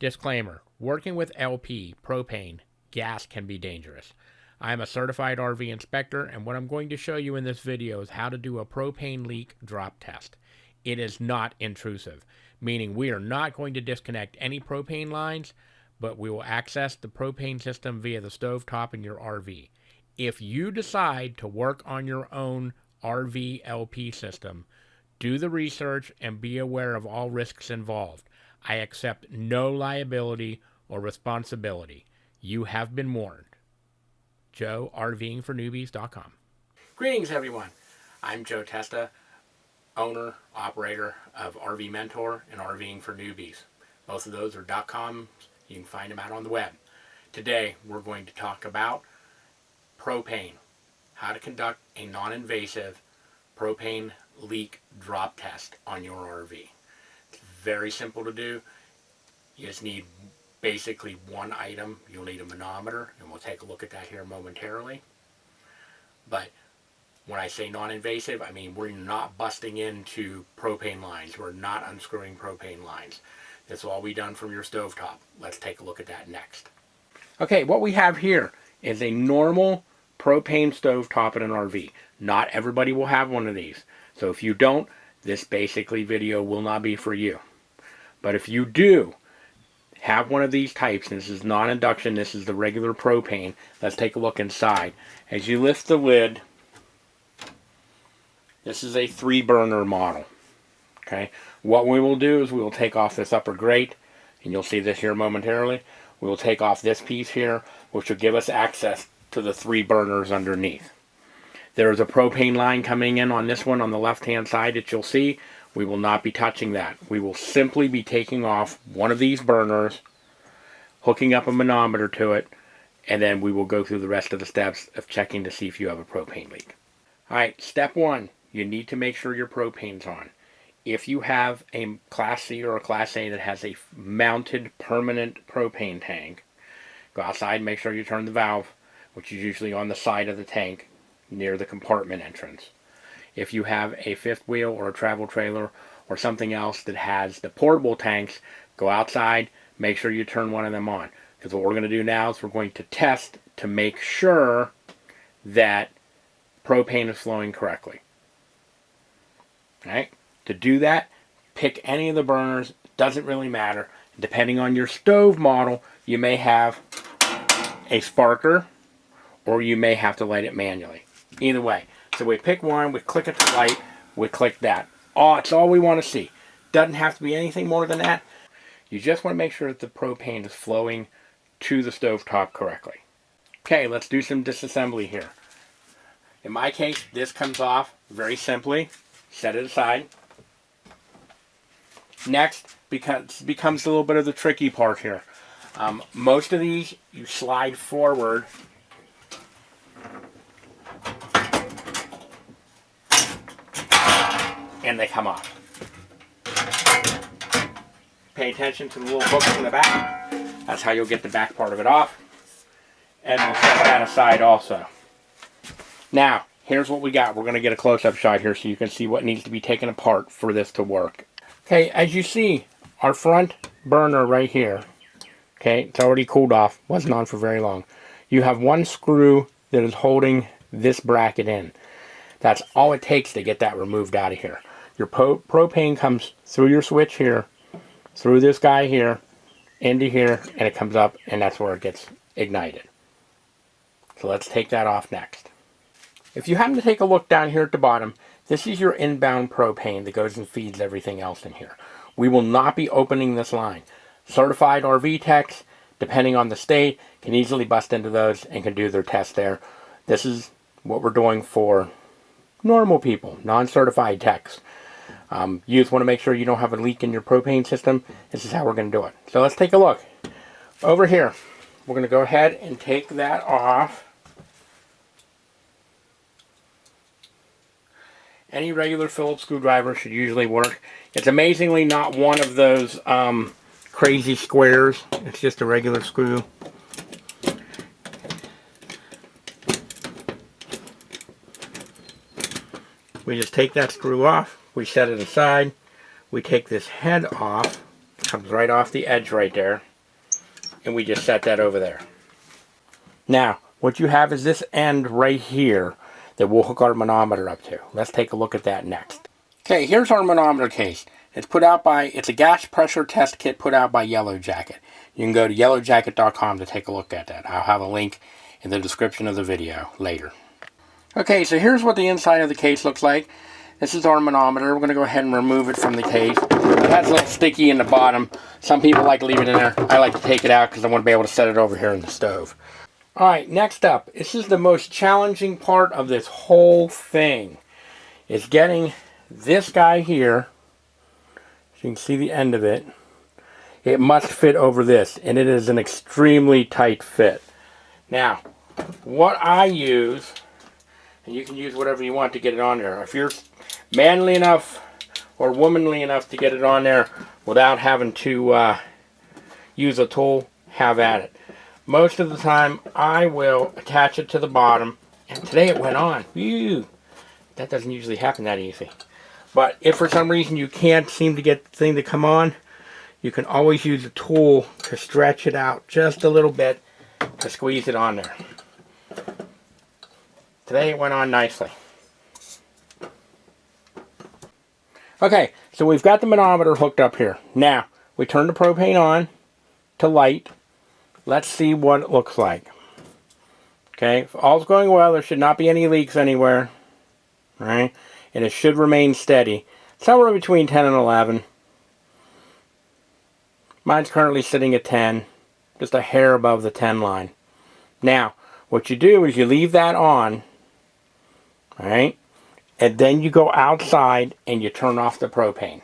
Disclaimer, working with LP, propane, gas can be dangerous. I am a certified RV inspector, and what I'm going to show you in this video is how to do a propane leak drop test. It is not intrusive, meaning we are not going to disconnect any propane lines, but we will access the propane system via the stovetop in your RV. If you decide to work on your own RV LP system, do the research and be aware of all risks involved. I accept no liability or responsibility. You have been warned. Joe, RVingforNewbies.com. Greetings, everyone. I'm Joe Testa, owner, operator of RV Mentor and RVing for Newbies. Both of those are .com. You can find them out on the web. Today, we're going to talk about propane, how to conduct a non-invasive propane leak drop test on your RV. It's very simple to do. You just need basically one item. You'll need a manometer, and we'll take a look at that here momentarily. But when I say non-invasive, I mean we're not busting into propane lines. We're not unscrewing propane lines. This will all be done from your stovetop. Let's take a look at that next. Okay, what we have here is a normal propane stovetop in an RV. Not everybody will have one of these. So if you don't, this basically video will not be for you. But if you do have one of these types, and this is non-induction, this is the regular propane, let's take a look inside. As you lift the lid, this is a 3-burner model. Okay, what we will do is we will take off this upper grate, and you'll see this here momentarily. We will take off this piece here, which will give us access to the 3 burners underneath. There is a propane line coming in on this one on the left-hand side that you'll see. We will not be touching that. We will simply be taking off one of these burners, hooking up a manometer to it, and then we will go through the rest of the steps of checking to see if you have a propane leak. Alright, step 1, you need to make sure your propane's on. If you have a Class C or a Class A that has a mounted permanent propane tank, go outside and make sure you turn the valve, which is usually on the side of the tank near the compartment entrance. If you have a fifth wheel or a travel trailer or something else that has the portable tanks, go outside, make sure you turn one of them on. Because what we're going to do now is we're going to test to make sure that propane is flowing correctly. Alright, to do that, pick any of the burners, doesn't really matter. Depending on your stove model, you may have a sparker or you may have to light it manually. Either way. So we pick one, we click it to light, we click that. It's all we want to see. Doesn't have to be anything more than that. You just want to make sure that the propane is flowing to the stovetop correctly. Okay, let's do some disassembly here. In my case, this comes off very simply. Set it aside. Next becomes a little bit of the tricky part here. Most of these you slide forward and they come off. Pay attention to the little hooks in the back. That's how you'll get the back part of it off. And we'll set that aside also. Now, here's what we got. We're going to get a close-up shot here so you can see what needs to be taken apart for this to work. Okay, as you see, our front burner right here, okay, it's already cooled off, wasn't on for very long. You have one screw that is holding this bracket in. That's all it takes to get that removed out of here. Your propane comes through your switch here, through this guy here, into here, and it comes up, and that's where it gets ignited. So let's take that off next. If you happen to take a look down here at the bottom, this is your inbound propane that goes and feeds everything else in here. We will not be opening this line. Certified RV techs, depending on the state, can easily bust into those and can do their test there. This is what we're doing for normal people, non-certified techs. You just want to make sure you don't have a leak in your propane system. This is how we're going to do it. So let's take a look. Over here, we're going to go ahead and take that off. Any regular Phillips screwdriver should usually work. It's amazingly not one of those crazy squares. It's just a regular screw. We just take that screw off, we set it aside, we take this head off, it comes right off the edge right there. and we just set that over there. Now, what you have is this end right here that we'll hook our manometer up to. Let's take a look at that next. Okay, here's our manometer case. It's a gas pressure test kit put out by Yellow Jacket. You can go to yellowjacket.com to take a look at that. I'll have a link in the description of the video later. Okay, so here's what the inside of the case looks like. This is our manometer. We're going to go ahead and remove it from the case. It has a little sticky in the bottom. Some people like to leave it in there. I like to take it out because I want to be able to set it over here in the stove. Alright, next up. This is the most challenging part of this whole thing. Is getting this guy here. So you can see the end of it. It must fit over this. And it is an extremely tight fit. Now, what I use, and you can use whatever you want to get it on there. If you're manly enough or womanly enough to get it on there without having to use a tool, have at it. Most of the time, I will attach it to the bottom. And today it went on. Whew. That doesn't usually happen that easy. But if for some reason you can't seem to get the thing to come on, you can always use a tool to stretch it out just a little bit to squeeze it on there. Today it went on nicely. Okay, so we've got the manometer hooked up here. Now, we turn the propane on to light. Let's see what it looks like. Okay, if all's going well, there should not be any leaks anywhere. Right? And it should remain steady. Somewhere between 10 and 11. Mine's currently sitting at 10. Just a hair above the 10 line. Now, what you do is you leave that on. Right? And then you go outside and you turn off the propane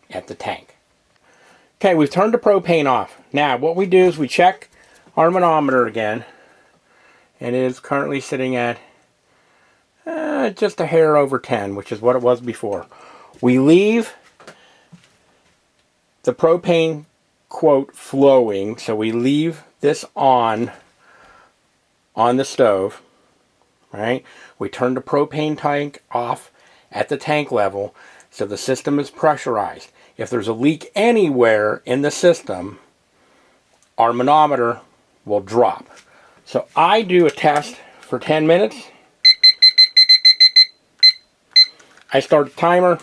at the tank. Okay, we've turned the propane off. Now, what we do is we check our manometer again. And it is currently sitting at just a hair over 10, which is what it was before. We leave the propane, quote, flowing. So we leave this on the stove. Right? We turn the propane tank off at the tank level so the system is pressurized. If there's a leak anywhere in the system, our manometer will drop. So I do a test for 10 minutes. I start the timer.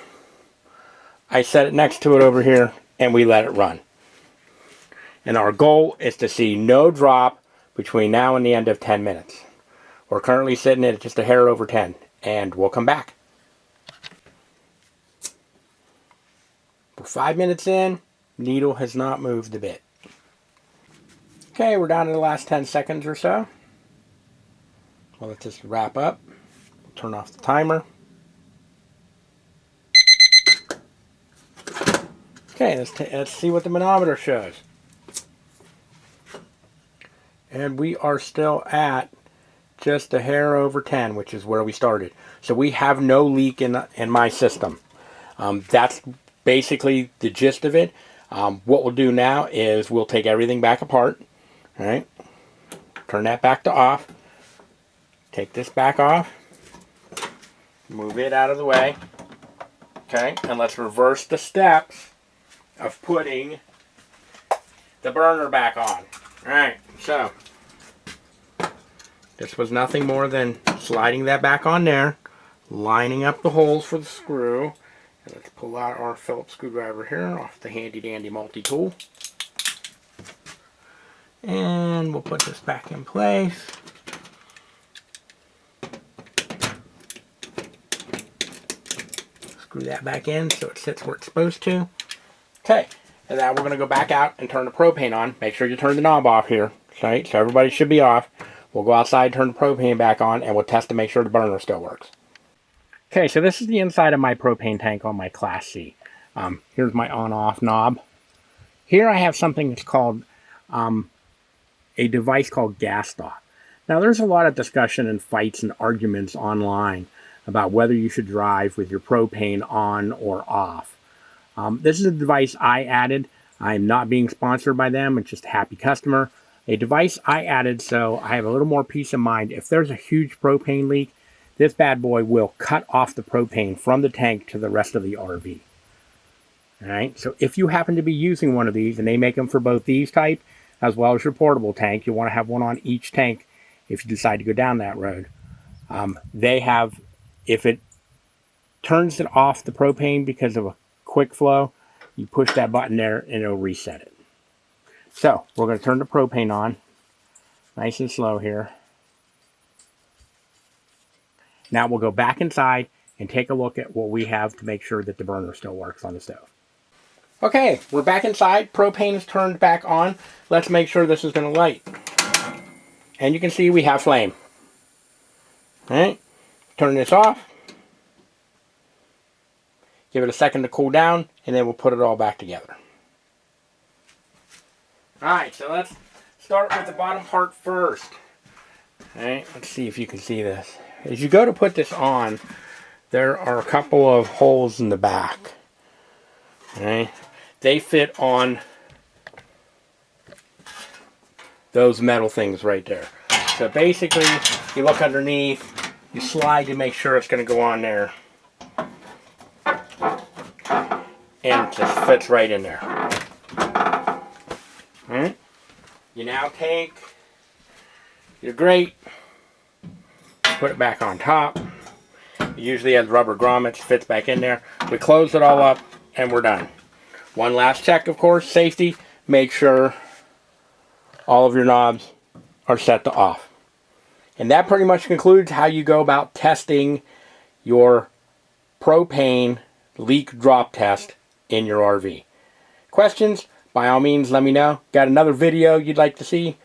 I set it next to it over here and we let it run. And our goal is to see no drop between now and the end of 10 minutes. We're currently sitting at just a hair over 10, and we'll come back. We're 5 minutes in, needle has not moved a bit. Okay, we're down to the last 10 seconds or so. Well, let's just wrap up. Turn off the timer. Okay, let's see what the manometer shows. And we are still at just a hair over 10, which is where we started. So we have no leak in my system. That's basically the gist of it. What we'll do now is we'll take everything back apart. All right, turn that back to off. Take this back off. Move it out of the way. Okay, and let's reverse the steps of putting the burner back on. All right, so this was nothing more than sliding that back on there, lining up the holes for the screw. And let's pull out our Phillips screwdriver here off the handy dandy multi-tool. And we'll put this back in place. Screw that back in so it sits where it's supposed to. Okay, and now we're going to go back out and turn the propane on. Make sure you turn the knob off here. Right, so everybody should be off. We'll go outside, turn the propane back on, and we'll test to make sure the burner still works. Okay, so this is the inside of my propane tank on my Class C. Here's my on-off knob. Here I have something that's called a device called gas stop. Now, there's a lot of discussion and fights and arguments online about whether you should drive with your propane on or off. This is a device I added. I'm not being sponsored by them. It's just a happy customer. A device I added so I have a little more peace of mind. If there's a huge propane leak, this bad boy will cut off the propane from the tank to the rest of the RV. All right, so if you happen to be using one of these, and they make them for both these type, as well as your portable tank. You want to have one on each tank if you decide to go down that road. They have, if it turns it off the propane because of a quick flow, you push that button there and it'll reset it. So we're going to turn the propane on nice and slow here. Now we'll go back inside and take a look at what we have to make sure that the burner still works on the stove. Okay, we're back inside. Propane is turned back on. Let's make sure this is going to light. And you can see we have flame. All right, turn this off. Give it a second to cool down, and then we'll put it all back together. Alright, so let's start with the bottom part first. Alright, let's see if you can see this. As you go to put this on, there are a couple of holes in the back. Alright, they fit on those metal things right there. So basically, you look underneath, you slide to make sure it's going to go on there. And it just fits right in there. Alright, you now take your grate, put it back on top. It usually has rubber grommets, fits back in there. We close it all up and we're done. One last check, of course, safety. Make sure all of your knobs are set to off. And that pretty much concludes how you go about testing your propane leak drop test in your RV. Questions? By all means, let me know. Got another video you'd like to see?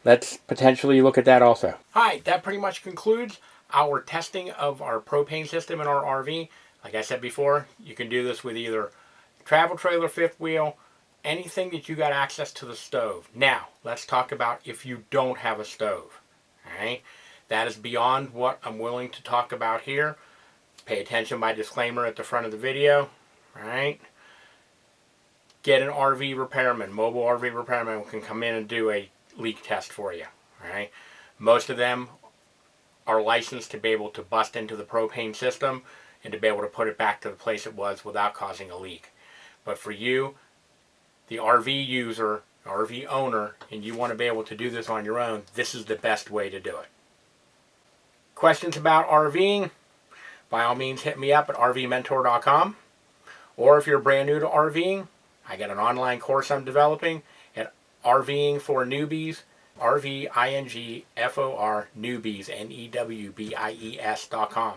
Let's potentially look at that also. Alright, that pretty much concludes our testing of our propane system in our RV. Like I said before, you can do this with either travel trailer, fifth wheel, anything that you got access to the stove. Now, let's talk about if you don't have a stove. Alright, that is beyond what I'm willing to talk about here. Pay attention to my disclaimer at the front of the video. Alright, get an RV repairman, mobile RV repairman can come in and do a leak test for you. Alright, most of them are licensed to be able to bust into the propane system and to be able to put it back to the place it was without causing a leak. But for you, the RV user, RV owner, and you want to be able to do this on your own, this is the best way to do it. Questions about RVing? By all means, hit me up at rvmentor.com. Or if you're brand new to RVing, I got an online course I'm developing at RVing for Newbies, RVINGFOR Newbies, NEWBIES.com.